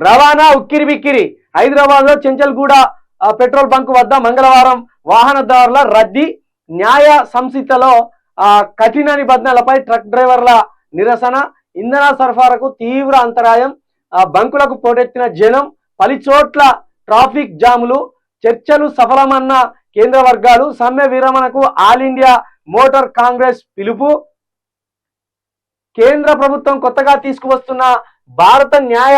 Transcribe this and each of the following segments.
రవాణా ఉక్కిరిబిక్కిరి. హైదరాబాద్ లో చెంచల్గూడ పెట్రోల్ బంక్ వద్ద మంగళవారం వాహనదారుల రద్దీ. న్యాయ సంస్థలో కఠిన నిబంధనలపై ట్రక్ డ్రైవర్ల నిరసన. ఇంధన సరఫరాకు తీవ్ర అంతరాయం. బంకులకు పోటెత్తిన జనం. పలుచోట్ల ట్రాఫిక్ జాములు. చర్చలు సఫలమన్న కేంద్ర వర్గాలు. సమ్మె విరమణకు ఆల్ ఇండియా మోటార్ కాంగ్రెస్ పిలుపు. కేంద్ర ప్రభుత్వం కొత్తగా తీసుకువస్తున్న భారత న్యాయ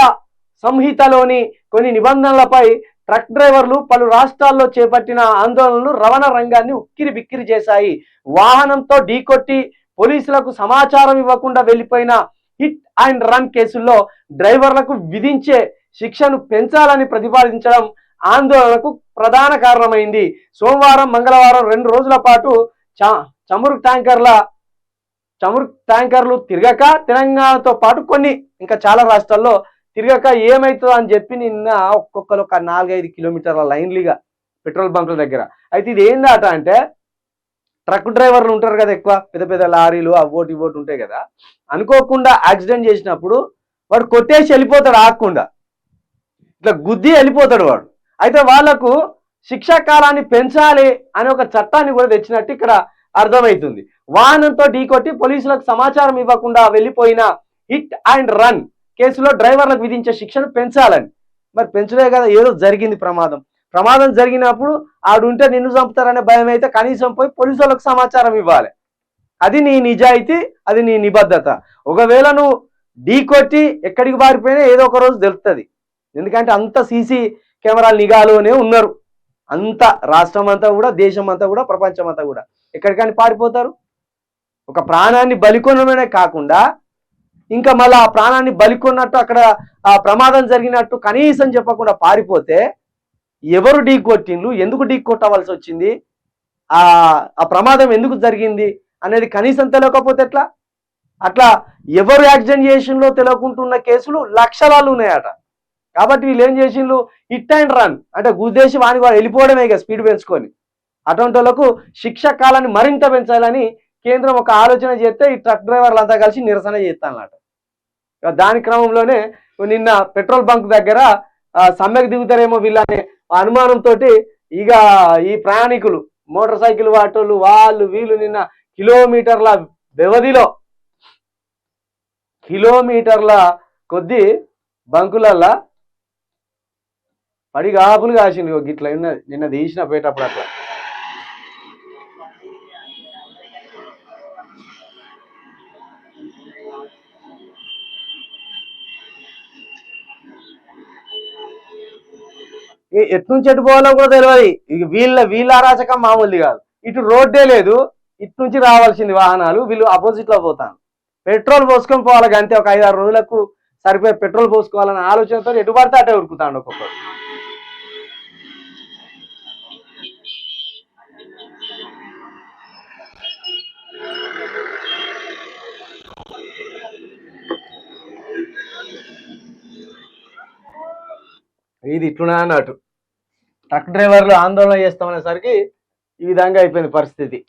సంహితలోని కొన్ని నిబంధనలపై ట్రక్ డ్రైవర్లు పలు రాష్ట్రాల్లో చేపట్టిన ఆందోళనలు రవాణా రంగాన్ని ఉక్కిరి బిక్కిరి చేశాయి. వాహనంతో ఢీకొట్టి పోలీసులకు సమాచారం ఇవ్వకుండా వెళ్లిపోయిన హిట్ అండ్ రన్ కేసుల్లో డ్రైవర్లకు విధించే శిక్షను పెంచాలని ప్రతిపాదించడం ఆందోళనకు ప్రధాన కారణమైంది. సోమవారం మంగళవారం 2 రోజుల పాటు చమురు ట్యాంకర్లు తిరగక, తెలంగాణతో పాటు కొన్ని ఇంకా చాలా రాష్ట్రాల్లో తిరగక ఏమవుతుందో అని చెప్పి నిన్న ఒక్కొక్కరు ఒక 4-5 కిలోమీటర్ల లైన్లుగా పెట్రోల్ బంకుల దగ్గర. అయితే ఇది ఏందట అంటే, ట్రక్ డ్రైవర్లు ఉంటారు కదా, ఎక్కువ పెద్ద పెద్ద లారీలు అవోటి ఇవోటి ఉంటాయి కదా, అనుకోకుండా యాక్సిడెంట్ చేసినప్పుడు వాడు కొట్టేసి వెళ్ళిపోతాడు, ఆగకుండా ఇట్లా గుద్ది వెళ్ళిపోతాడు వాడు. అయితే వాళ్లకు శిక్షా కాలాన్ని పెంచాలి అనే ఒక చట్టాన్ని కూడా తెచ్చినట్టు ఇక్కడ అర్థమవుతుంది. వాహనంతో ఢీకొట్టి పోలీసులకు సమాచారం ఇవ్వకుండా వెళ్ళిపోయిన హిట్ అండ్ రన్ కేసులో డ్రైవర్లకు విధించే శిక్షను పెంచాలని. మరి పెంచలే కదా, ఏదో జరిగింది ప్రమాదం జరిగినప్పుడు ఆడుంటే నిన్ను చంపుతారనే భయం అయితే కనీసం పోయి పోలీసులకు సమాచారం ఇవ్వాలి. అది నీ నిజాయితీ, అది నీ నిబద్ధత. ఒకవేళ నువ్వు ఢీకొట్టి ఎక్కడికి పారిపోయినా ఏదో ఒక రోజు తెలుస్తుంది. ఎందుకంటే అంత సీసీ కెమెరాల నిఘాలోనే ఉన్నారు. అంత రాష్ట్రం అంతా కూడా, దేశం అంతా కూడా, ప్రపంచం అంతా కూడా ఎక్కడికని పారిపోతారు. ఒక ప్రాణాన్ని బలికొనడమే కాకుండా ఇంకా మళ్ళీ ఆ ప్రాణాన్ని బలికొన్నట్టు అక్కడ ఆ ప్రమాదం జరిగినట్టు కనీసం చెప్పకుండా పారిపోతే ఎవరు ఢీకొట్టిండ్లు, ఎందుకు ఢీకొట్టవలసి వచ్చింది, ఆ ప్రమాదం ఎందుకు జరిగింది అనేది కనీసం తెలియకపోతే ఎట్లా? అట్లా ఎవరు యాక్సిడెంట్ చేసిండ్లో తెలియకుంటున్న కేసులు లక్షలాలు ఉన్నాయట. కాబట్టి వీళ్ళు ఏం చేసిండ్రు, హిట్ అండ్ రన్ అంటే గుద్దేసి వాని వాడు వెళ్ళిపోవడమే ఇక స్పీడ్ పెంచుకొని. అటువంటి వాళ్ళకు శిక్ష కాలాన్ని మరింత పెంచాలని కేంద్రం ఒక ఆలోచన చేస్తే ఈ ట్రక్ డ్రైవర్లు అంతా కలిసి నిరసన చేస్తానన్నమాట. దాని క్రమంలోనే నిన్న పెట్రోల్ బంక్ దగ్గర సమ్మెకు దిగుతారేమో వీళ్ళనే అనుమానంతో ఇక ఈ ప్రయాణికులు, మోటార్ సైకిల్ వాటోళ్ళు, వీళ్ళు నిన్న కిలోమీటర్ల కొద్ది బంకులల్లా పడి గాపులు కాసింది. గిట్లా నిన్న తీసిన పోయేటప్పుడు అట్లా. ఎట్నుంచి ఎటు పోవాలో కూడా తెలియదు. ఇక వీళ్ళ అరాచకం మామూలుది కాదు. ఇటు రోడ్డే లేదు, ఇటు నుంచి రావాల్సింది వాహనాలు, వీళ్ళు ఆపోజిట్ లో పోతాను. పెట్రోల్ పోసుకొని పోవాలి అంతే. ఒక 5-6 రోజులకు సరిపోయే పెట్రోల్ పోసుకోవాలన్న ఆలోచనతో ఎటు పడితే అటే ఉరుకుతాడు ఒక్కొక్కరు. ఇది ఇట్లున్నా అన్నట్టు ట్రక్ డ్రైవర్లు ఆందోళన చేస్తామనేసరికి ఈ విధంగా అయిపోయింది పరిస్థితి.